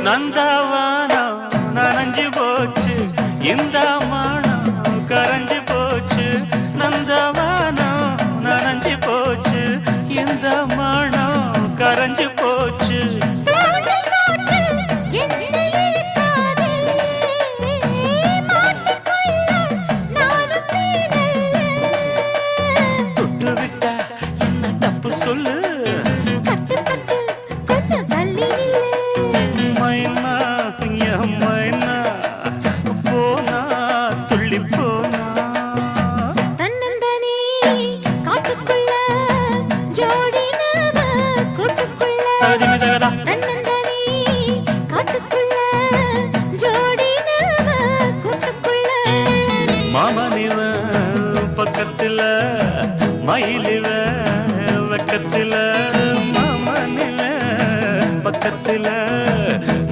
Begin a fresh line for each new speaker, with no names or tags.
நந்தவானம் நனைஞ்சு போச்சு இந்த மானம் கரைஞ்சு போச்சு நந்தவானம் நனைஞ்சு போச்சு இந்த மானம் கரைஞ்சு போச்சு தொட்டு விட்டா என்ன தப்பு சொல்லு மைனா என் மைனா போனா துள்ளி போனா
தன்னந்தனி காட்டுக்குள்ள ஜோடி நாம கூட்டுக்குள்ள தன்னந்தனி காட்டுக்குள்ள ஜோடி நாம கூட்டுக்குள்ள
மாமனிவ பக்கத்துல மயிலிவ வெக்கத்துல மாமனிவ பக்கத்துல